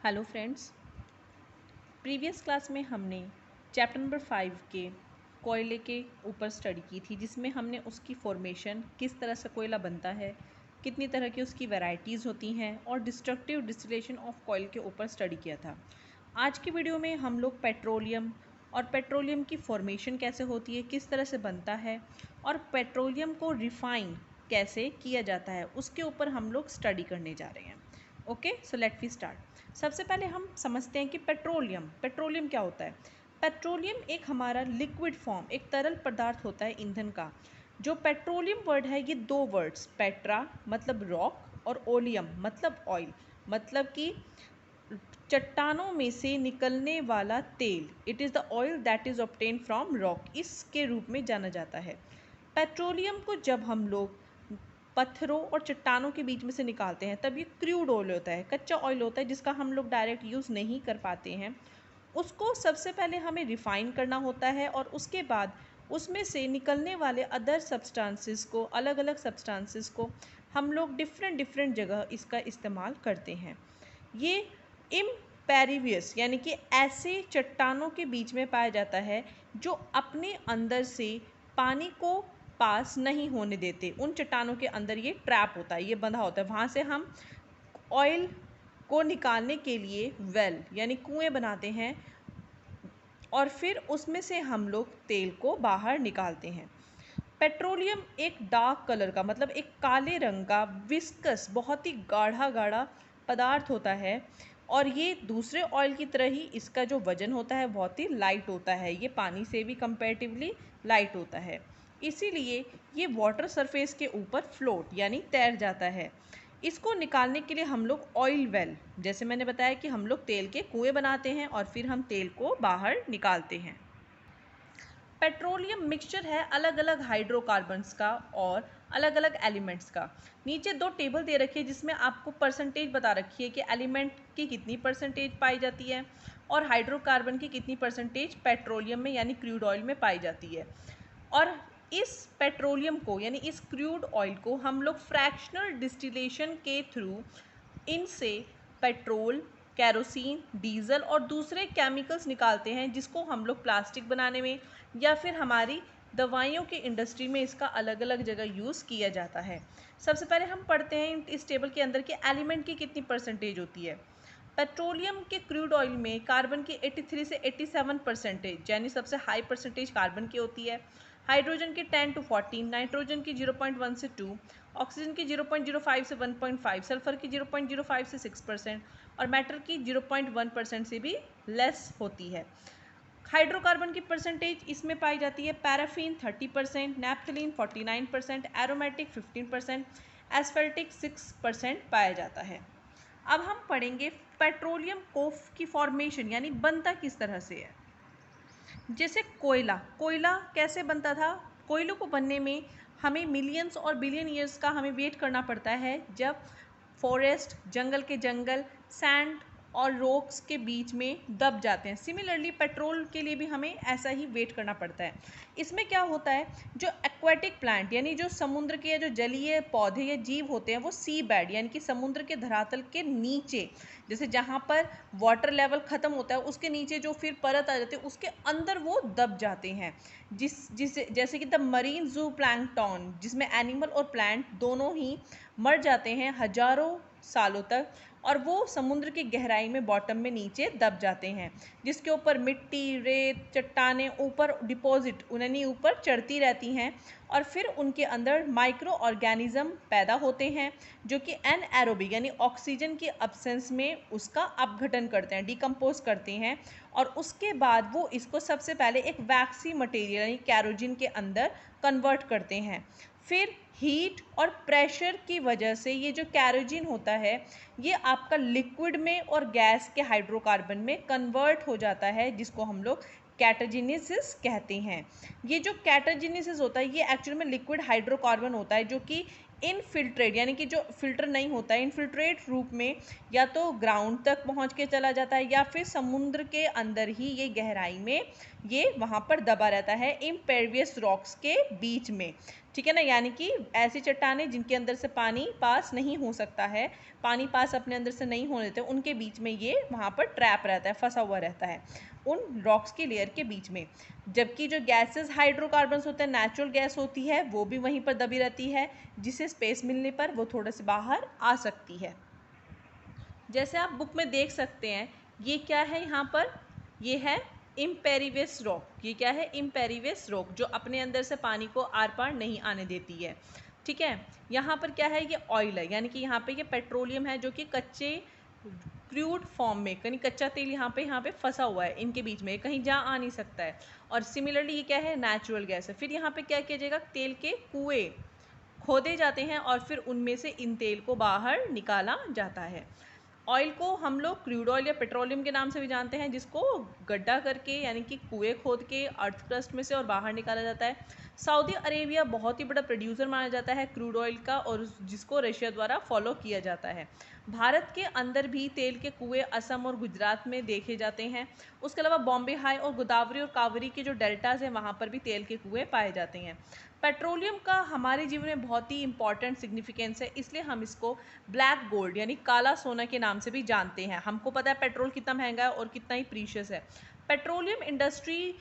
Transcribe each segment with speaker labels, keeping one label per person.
Speaker 1: Hello friends, previous class में हमने chapter number 5 के कोयले के ऊपर स्टडी की थी, जिसमें हमने उसकी फॉर्मेशन, किस तरह से कोयला बनता है, कितनी तरह की उसकी वैरायटीज़ होती हैं और डिस्ट्रक्टिव डिस्टिलेशन ऑफ कोयल के ऊपर स्टडी किया था। आज की वीडियो में हम लोग पेट्रोलियम और पेट्रोलियम की फॉर्मेशन कैसे होती है, किस तरह से बनता है और पेट्रोलियम को रिफ़ाइन कैसे किया जाता है, उसके ऊपर हम लोग स्टडी करने जा रहे हैं। Okay, so let we start. सबसे पहले हम समझते हैं कि पेट्रोलियम क्या होता है। पेट्रोलियम एक हमारा लिक्विड फॉर्म, एक तरल पदार्थ होता है ईंधन का। जो पेट्रोलियम वर्ड है, ये दो वर्ड्स, पेट्रा मतलब रॉक और ओलियम मतलब ऑयल, मतलब कि चट्टानों में से निकलने वाला तेल। It is the oil that is obtain from rock, इसके रूप में जाना जाता है। पेट्रोलियम को जब हम लोग पत्थरों और चट्टानों के बीच में से निकालते हैं तब ये क्रूड ऑयल होता है, कच्चा ऑयल होता है, जिसका हम लोग डायरेक्ट यूज़ नहीं कर पाते हैं। उसको सबसे पहले हमें रिफ़ाइन करना होता है और उसके बाद उसमें से निकलने वाले अदर सब्सटेंसेस को, अलग अलग सब्सटेंसेस को हम लोग डिफरेंट डिफरेंट जगह इसका इस्तेमाल करते हैं। ये इम्पेरिवियस यानी कि ऐसे चट्टानों के बीच में पाया जाता है जो अपने अंदर से पानी को पास नहीं होने देते। उन चट्टानों के अंदर ये ट्रैप होता है, ये बंधा होता है। वहाँ से हम ऑयल को निकालने के लिए वेल यानी कुएं बनाते हैं और फिर उसमें से हम लोग तेल को बाहर निकालते हैं। पेट्रोलियम एक डार्क कलर का, मतलब एक काले रंग का विस्कस, बहुत ही गाढ़ा गाढ़ा पदार्थ होता है और ये दूसरे ऑयल की तरह ही इसका जो वज़न होता है बहुत ही लाइट होता है। ये पानी से भी कंपैरेटिवली लाइट होता है, इसीलिए ये वाटर सरफेस के ऊपर फ्लोट यानी तैर जाता है। इसको निकालने के लिए हम लोग ऑयल वेल, जैसे मैंने बताया कि हम लोग तेल के कुएं बनाते हैं और फिर हम तेल को बाहर निकालते हैं। पेट्रोलियम मिक्सचर है अलग अलग हाइड्रोकार्बन्स का और अलग अलग एलिमेंट्स का। नीचे दो टेबल दे रखी है जिसमें आपको परसेंटेज बता रखी है कि एलिमेंट की कितनी परसेंटेज पाई जाती है और हाइड्रोकार्बन की कितनी परसेंटेज पेट्रोलियम में यानी क्रूड ऑयल में पाई जाती है। और इस पेट्रोलियम को यानी इस क्रूड ऑयल को हम लोग फ्रैक्शनल डिस्टिलेशन के थ्रू इनसे पेट्रोल, कैरोसिन, डीजल और दूसरे केमिकल्स निकालते हैं, जिसको हम लोग प्लास्टिक बनाने में या फिर हमारी दवाइयों की इंडस्ट्री में इसका अलग अलग जगह यूज़ किया जाता है। सबसे पहले हम पढ़ते हैं इस टेबल के अंदर कि एलिमेंट की कितनी परसेंटेज होती है। पेट्रोलियम के क्रूड ऑयल में कार्बन की 83 से 87% यानी सबसे हाई परसेंटेज कार्बन की होती है। हाइड्रोजन की 10 to 14, नाइट्रोजन की 0.1 से 2, ऑक्सीजन की 0.05 से 1.5, सल्फर की 0.05 से 6% और मैटर की 0.1% से भी लेस होती है। हाइड्रोकार्बन की परसेंटेज इसमें पाई जाती है। पैराफिन 30%, नैप्थलीन 49%, एरोमेटिक 15%, एस्फेल्टिक 6% पाया जाता है। अब हम पढ़ेंगे पेट्रोलियम की फॉर्मेशन यानी बनता किस तरह से है। जैसे कोयला कैसे बनता था। कोयलों को बनने में हमें मिलियंस और बिलियन ईयर्स का हमें वेट करना पड़ता है, जब फॉरेस्ट, जंगल के जंगल, सैंड और रॉक्स के बीच में दब जाते हैं। सिमिलरली पेट्रोल के लिए भी हमें ऐसा ही वेट करना पड़ता है। इसमें क्या होता है, जो एक्वेटिक प्लांट यानी जो समुद्र के या जो जलीय पौधे या जीव होते हैं वो सी बेड यानी कि समुद्र के धरातल के नीचे, जैसे जहाँ पर वाटर लेवल ख़त्म होता है उसके नीचे जो फिर परत आ जाती है उसके अंदर वो दब जाते हैं। जैसे कि द मरीन जू प्लैंकटन, जिसमें एनिमल और प्लांट दोनों ही मर जाते हैं हजारों सालों तक और वो समुद्र की गहराई में बॉटम में नीचे दब जाते हैं, जिसके ऊपर मिट्टी, रेत, चट्टानें ऊपर डिपॉजिट यानी ऊपर चढ़ती रहती हैं और फिर उनके अंदर माइक्रो ऑर्गेनिज्म पैदा होते हैं जो कि एनएरोबिक यानी ऑक्सीजन की अब्सेंस में उसका अपघटन करते हैं, डिकम्पोज करते हैं और उसके बाद वो इसको सबसे पहले एक वैक्सी मटेरियल यानी कैरोजिन के अंदर कन्वर्ट करते हैं। फिर हीट और प्रेशर की वजह से ये जो कैरोजिन होता है ये आपका लिक्विड में और गैस के हाइड्रोकार्बन में कन्वर्ट हो जाता है, जिसको हम लोग कैटाजेनेसिस कहते हैं। ये जो कैटाजेनेसिस होता है ये एक्चुअली में लिक्विड हाइड्रोकार्बन होता है जो कि इनफिल्ट्रेट यानी कि जो फिल्टर नहीं होता है, इनफिल्ट्रेट रूप में या तो ग्राउंड तक पहुंच के चला जाता है या फिर समुद्र के अंदर ही ये गहराई में ये वहाँ पर दबा रहता है इम्पेरियस रॉक्स के बीच में, ठीक है ना। यानी कि ऐसी चट्टानें जिनके अंदर से पानी पास नहीं हो सकता है, पानी पास अपने अंदर से नहीं होने देते, उनके बीच में ये वहाँ पर ट्रैप रहता है, फंसा हुआ रहता है उन रॉक्स की लेयर के बीच में। जबकि जो गैसेस हाइड्रोकार्बन्स होते हैं, नेचुरल गैस होती है, वो भी वहीं पर दबी रहती है, जिसे स्पेस मिलने पर वो थोड़े से बाहर आ सकती है। जैसे आप बुक में देख सकते हैं, ये क्या है यहाँ पर, ये है इम्पेरिवस रॉक। ये क्या है, इम्पेरिवस रॉक, जो अपने अंदर से पानी को आर पार नहीं आने देती है, ठीक है। यहाँ पर क्या है, ये ऑयल है, यानी कि यहाँ पे ये पेट्रोलियम है जो कि कच्चे क्रूड फॉर्म में, कहीं कच्चा तेल यहाँ पे फंसा हुआ है इनके बीच में, कहीं जा आ नहीं सकता है। और सिमिलरली ये क्या है, नेचुरल गैस है। फिर यहाँ पे क्या किया जाएगा, तेल के कुएं खोदे जाते हैं और फिर उनमें से इन तेल को बाहर निकाला जाता है। ऑयल को हम लोग क्रूड ऑयल या पेट्रोलियम के नाम से भी जानते हैं, जिसको गड्ढा करके यानी कि कुएं खोद के अर्थ क्रस्ट में से और बाहर निकाला जाता है। सऊदी अरेबिया बहुत ही बड़ा प्रोड्यूसर माना जाता है क्रूड ऑयल का, और जिसको रशिया द्वारा फॉलो किया जाता है। भारत के अंदर भी तेल के कुएं असम और गुजरात में देखे जाते हैं। उसके अलावा बॉम्बे हाई और गोदावरी और कावेरी के जो डेल्टाज हैं, वहाँ पर भी तेल के कुएं पाए जाते हैं। पेट्रोलियम का हमारे जीवन में बहुत ही इंपॉर्टेंट सिग्निफिकेंस है, इसलिए हम इसको ब्लैक गोल्ड यानी काला सोना के नाम से भी जानते हैं। हमको पता है पेट्रोल कितना महंगा है और कितना ही प्रीशियस है। पेट्रोलियम इंडस्ट्री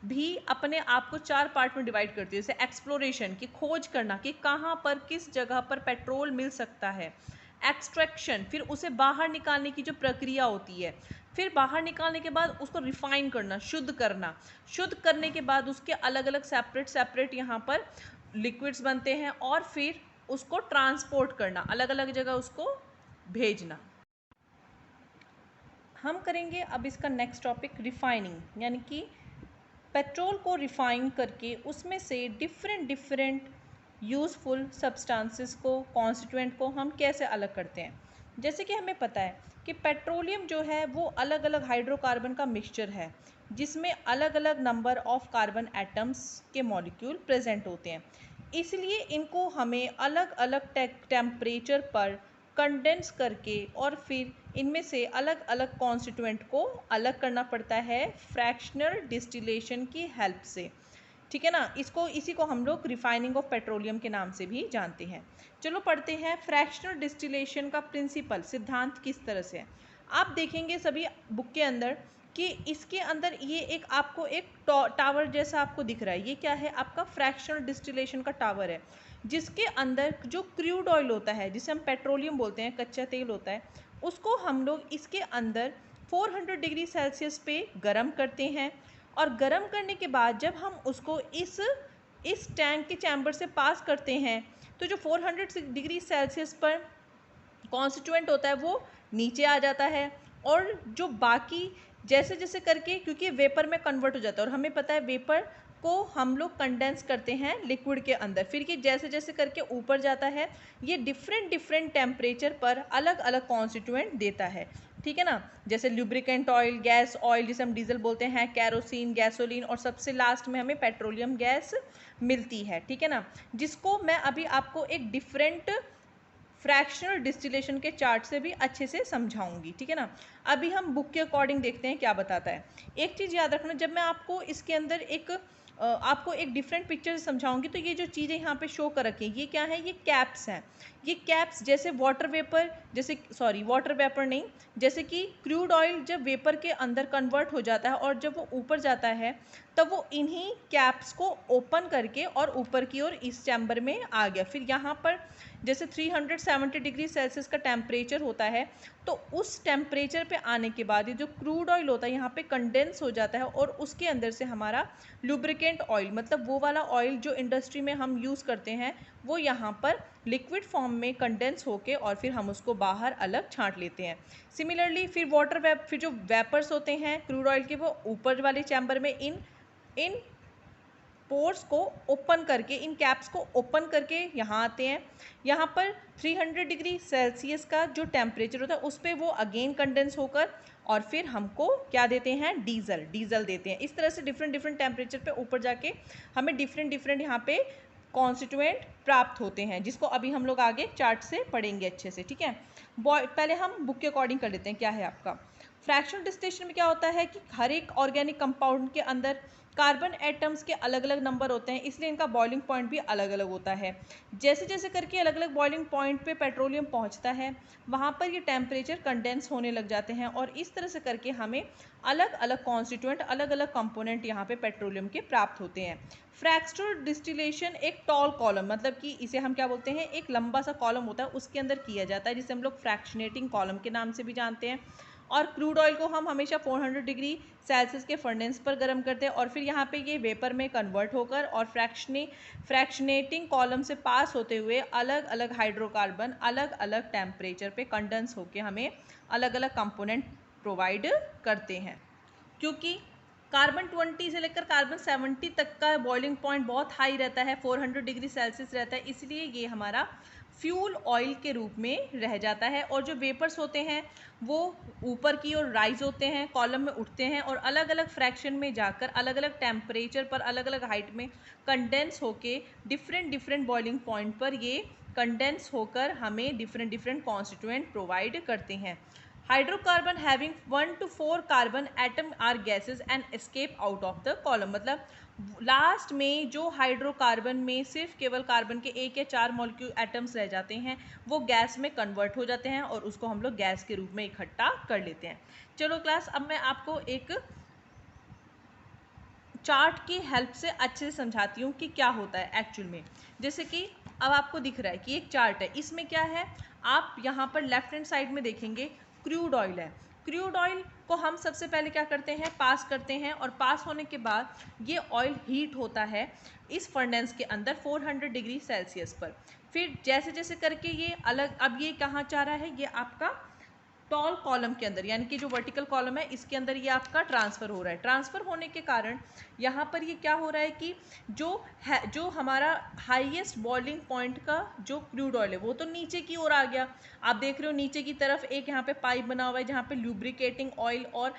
Speaker 1: भी अपने आप को 4 पार्ट में डिवाइड करती है। जैसे एक्सप्लोरेशन की खोज करना कि कहाँ पर किस जगह पर पेट्रोल मिल सकता है। एक्सट्रैक्शन, फिर उसे बाहर निकालने की जो प्रक्रिया होती है। फिर बाहर निकालने के बाद उसको रिफाइन करना, शुद्ध करना। शुद्ध करने के बाद उसके अलग अलग सेपरेट यहाँ पर लिक्विड्स बनते हैं, और फिर उसको ट्रांसपोर्ट करना, अलग अलग जगह उसको भेजना। हम करेंगे अब इसका नेक्स्ट टॉपिक रिफाइनिंग, यानी कि पेट्रोल को रिफाइन करके उसमें से डिफरेंट यूज़फुल सब्सटेंसेस को, कॉन्स्टिट्यूएंट को हम कैसे अलग करते हैं। जैसे कि हमें पता है कि पेट्रोलियम जो है वो अलग अलग हाइड्रोकार्बन का मिक्सचर है, जिसमें अलग अलग नंबर ऑफ कार्बन एटम्स के मॉलिक्यूल प्रेजेंट होते हैं। इसलिए इनको हमें अलग अलग टेम्परेचर पर कंडेंस करके और फिर इनमें से अलग अलग कॉन्स्टिट्यूएंट को अलग करना पड़ता है फ्रैक्शनल डिस्टिलेशन की हेल्प से, ठीक है ना। इसी को हम लोग रिफाइनिंग ऑफ पेट्रोलियम के नाम से भी जानते हैं। चलो पढ़ते हैं फ्रैक्शनल डिस्टिलेशन का प्रिंसिपल, सिद्धांत किस तरह से है। आप देखेंगे सभी बुक के अंदर कि इसके अंदर ये एक आपको एक टावर जैसा आपको दिख रहा है। ये क्या है, आपका फ्रैक्शनल डिस्टिलेशन का टावर है, जिसके अंदर जो क्रूड ऑयल होता है, जिसे हम पेट्रोलियम बोलते हैं, कच्चा तेल होता है, उसको हम लोग इसके अंदर 400 डिग्री सेल्सियस पे गर्म करते हैं। और गर्म करने के बाद जब हम उसको इस टैंक के चैम्बर से पास करते हैं, तो जो 400 डिग्री सेल्सियस पर कॉन्स्टिट्यूएंट होता है वो नीचे आ जाता है, और जो बाकी जैसे जैसे करके, क्योंकि वेपर में कन्वर्ट हो जाता है, और हमें पता है वेपर को हम लोग कंडेंस करते हैं लिक्विड के अंदर, फिर कि जैसे जैसे करके ऊपर जाता है, ये डिफरेंट टेम्परेचर पर अलग अलग कॉन्स्टिट्यूएंट देता है, ठीक है ना। जैसे लुब्रिकेंट ऑयल, गैस ऑयल जिसे हम डीजल बोलते हैं, कैरोसिन, गैसोलीन, और सबसे लास्ट में हमें पेट्रोलियम गैस मिलती है, ठीक है ना। जिसको मैं अभी आपको एक डिफरेंट फ्रैक्शनल डिस्टिलेशन के चार्ट से भी अच्छे से समझाऊंगी, ठीक है ना। अभी हम बुक के अकॉर्डिंग देखते हैं क्या बताता है। एक चीज़ याद रखना, जब मैं आपको इसके अंदर आपको एक डिफरेंट पिक्चर से समझाऊंगी, तो ये जो चीज़ें यहाँ पे शो कर रखी हैं, ये क्या है, ये कैप्स हैं। ये कैप्स जैसे वाटर वेपर नहीं, जैसे कि क्रूड ऑयल जब वेपर के अंदर कन्वर्ट हो जाता है और जब वो ऊपर जाता है, तब वो इन्हीं कैप्स को ओपन करके और ऊपर की ओर इस चैम्बर में आ गया। फिर यहाँ पर जैसे 370 डिग्री सेल्सियस का टेम्परेचर होता है, तो उस टेम्परेचर पे आने के बाद ये जो क्रूड ऑयल होता है यहाँ पे कंडेंस हो जाता है, और उसके अंदर से हमारा लुब्रिकेंट ऑयल, मतलब वो वाला ऑयल जो इंडस्ट्री में हम यूज़ करते हैं, वो यहाँ पर लिक्विड फॉर्म में कंडेंस होके और फिर हम उसको बाहर अलग छांट लेते हैं। सिमिलरली फिर जो वेपर्स होते हैं क्रूड ऑयल के, वो ऊपर वाले चैम्बर में इन पोर्स को ओपन करके, इन कैप्स को ओपन करके यहाँ आते हैं। यहाँ पर 300 डिग्री सेल्सियस का जो टेम्परेचर होता है उस पर वो अगेन कंडेंस होकर और फिर हमको क्या देते हैं, डीजल देते हैं। इस तरह से डिफरेंट टेम्परेचर पे ऊपर जाके हमें डिफरेंट यहाँ पे कॉन्स्टिट्यूएंट प्राप्त होते हैं, जिसको अभी हम लोग आगे चार्ट से पढ़ेंगे अच्छे से, ठीक है। पहले हम बुक के अकॉर्डिंग कर लेते हैं क्या है आपका। फ्रैक्शनल डिस्टिलेशन में क्या होता है कि हर एक ऑर्गेनिक कंपाउंड के अंदर कार्बन एटम्स के अलग अलग नंबर होते हैं, इसलिए इनका बॉइलिंग पॉइंट भी अलग अलग होता है। जैसे जैसे करके अलग अलग बॉइलिंग पॉइंट पे पेट्रोलियम पहुंचता है, वहाँ पर ये टेम्परेचर कंडेंस होने लग जाते हैं और इस तरह से करके हमें अलग अलग कॉन्स्टिट्यूएंट, अलग अलग कंपोनेंट यहाँ पे पेट्रोलियम के प्राप्त होते हैं। फ्रैक्शनल डिस्टिलेशन एक टॉल कॉलम, मतलब कि इसे हम क्या बोलते हैं, एक लंबा सा कॉलम होता है उसके अंदर किया जाता है, जिसे हम लोग फ्रैक्शनेटिंग कॉलम के नाम से भी जानते हैं। और क्रूड ऑयल को हम हमेशा 400 डिग्री सेल्सियस के फर्नेस पर गर्म करते हैं और फिर यहाँ पे ये वेपर में कन्वर्ट होकर और फ्रैक्शनेटिंग कॉलम से पास होते हुए अलग अलग हाइड्रोकार्बन अलग अलग टेम्परेचर पे कंडेंस होकर हमें अलग अलग कंपोनेंट प्रोवाइड करते हैं। क्योंकि कार्बन 20 से लेकर कार्बन 70 तक का बॉइलिंग पॉइंट बहुत हाई रहता है, 400 डिग्री सेल्सियस रहता है, इसलिए ये हमारा फ्यूल ऑयल के रूप में रह जाता है। और जो वेपर्स होते हैं वो ऊपर की ओर राइज होते हैं, कॉलम में उठते हैं और अलग अलग फ्रैक्शन में जाकर अलग अलग टेम्परेचर पर अलग अलग हाइट में कंडेंस होके डिफरेंट डिफरेंट बॉइलिंग पॉइंट पर ये कंडेंस होकर हमें डिफरेंट डिफरेंट कॉन्स्टिट्यूएंट प्रोवाइड करते हैं। Hydrocarbon having 1 to 4 carbon atom are gases and escape out of the column, मतलब लास्ट में जो हाइड्रोकार्बन में सिर्फ केवल कार्बन के 1 या 4 मॉलिक्यूल एटम्स रह जाते हैं वो गैस में कन्वर्ट हो जाते हैं और उसको हम लोग गैस के रूप में इकट्ठा कर लेते हैं। चलो क्लास, अब मैं आपको एक चार्ट की हेल्प से अच्छे से समझाती हूँ कि क्या होता है एक्चुअल में। जैसे कि अब आपको दिख रहा है कि एक चार्ट है, इसमें क्या है, आप यहाँ पर लेफ्ट हैंड साइड में देखेंगे क्रूड ऑयल है। क्रूड ऑयल को हम सबसे पहले क्या करते हैं, पास करते हैं और पास होने के बाद ये ऑयल हीट होता है इस फर्नेस के अंदर 400 डिग्री सेल्सियस पर। फिर जैसे जैसे करके ये अलग, अब ये कहाँ जा रहा है, ये आपका टॉल कॉलम के अंदर, यानी कि जो वर्टिकल कॉलम है इसके अंदर ये आपका ट्रांसफ़र हो रहा है। ट्रांसफ़र होने के कारण यहाँ पर ये क्या हो रहा है कि जो हमारा हाईएस्ट बॉइलिंग पॉइंट का जो क्रूड ऑयल है वो तो नीचे की ओर आ गया। आप देख रहे हो नीचे की तरफ एक यहाँ पे पाइप बना हुआ है जहाँ पे लुब्रिकेटिंग ऑयल और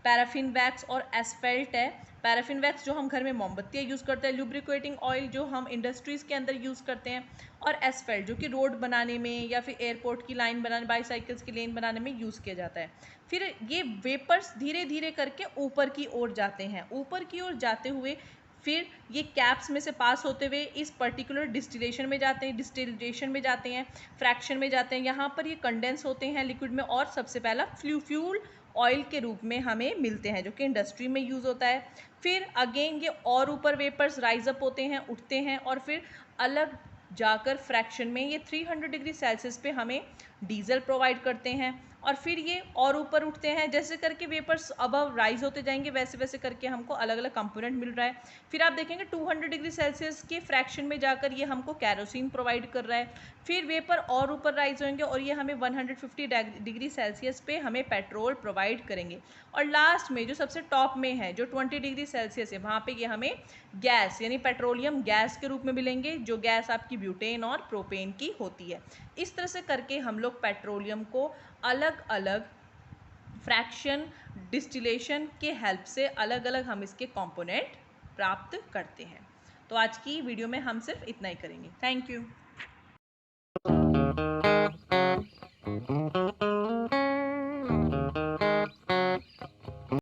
Speaker 1: पैराफिन वैक्स और एसफेल्ट है। पैराफिन वैक्स जो हम घर में मोमबत्तियाँ यूज़ करते हैं, लुब्रिकेटिंग ऑयल जो हम इंडस्ट्रीज़ के अंदर यूज़ करते हैं, और एसफेल्ट जो कि रोड बनाने में या फिर एयरपोर्ट की लाइन बनाने, बाईसाइकिल्स की लेन बनाने में यूज़ किया जाता है। फिर ये वेपर्स धीरे धीरे करके ऊपर की ओर जाते हैं, ऊपर की ओर जाते हुए फिर ये कैप्स में से पास होते हुए इस पर्टिकुलर डिस्टिलेशन में जाते हैं, फ्रैक्शन में जाते हैं, यहाँ पर ये कंडेंस होते हैं लिक्विड में और सबसे पहला फ्यूल ऑयल के रूप में हमें मिलते हैं जो कि इंडस्ट्री में यूज़ होता है। फिर अगेन ये और ऊपर वेपर्स राइज अप होते हैं, उठते हैं और फिर अलग जाकर फ्रैक्शन में ये 300 डिग्री सेल्सियस पे हमें डीजल प्रोवाइड करते हैं और फिर ये और ऊपर उठते हैं। जैसे करके वेपर्स अबव राइज होते जाएंगे वैसे वैसे करके हमको अलग अलग कंपोनेंट मिल रहा है। फिर आप देखेंगे 200 डिग्री सेल्सियस के फ्रैक्शन में जाकर ये हमको कैरोसिन प्रोवाइड कर रहा है। फिर वेपर और ऊपर राइज होंगे और ये हमें 150 डिग्री सेल्सियस पे हमें पेट्रोल प्रोवाइड करेंगे। और लास्ट में जो सबसे टॉप में है जो 20 डिग्री सेल्सियस है, वहाँ पे ये हमें गैस यानी पेट्रोलियम गैस के रूप में मिलेंगे, जो गैस आपकी ब्यूटेन और प्रोपेन की होती है। इस तरह से करके हम लोग पेट्रोलियम को अलग अलग फ्रैक्शन डिस्टिलेशन के हेल्प से अलग अलग हम इसके कंपोनेंट प्राप्त करते हैं। तो आज की वीडियो में हम सिर्फ इतना ही करेंगे। Thank you.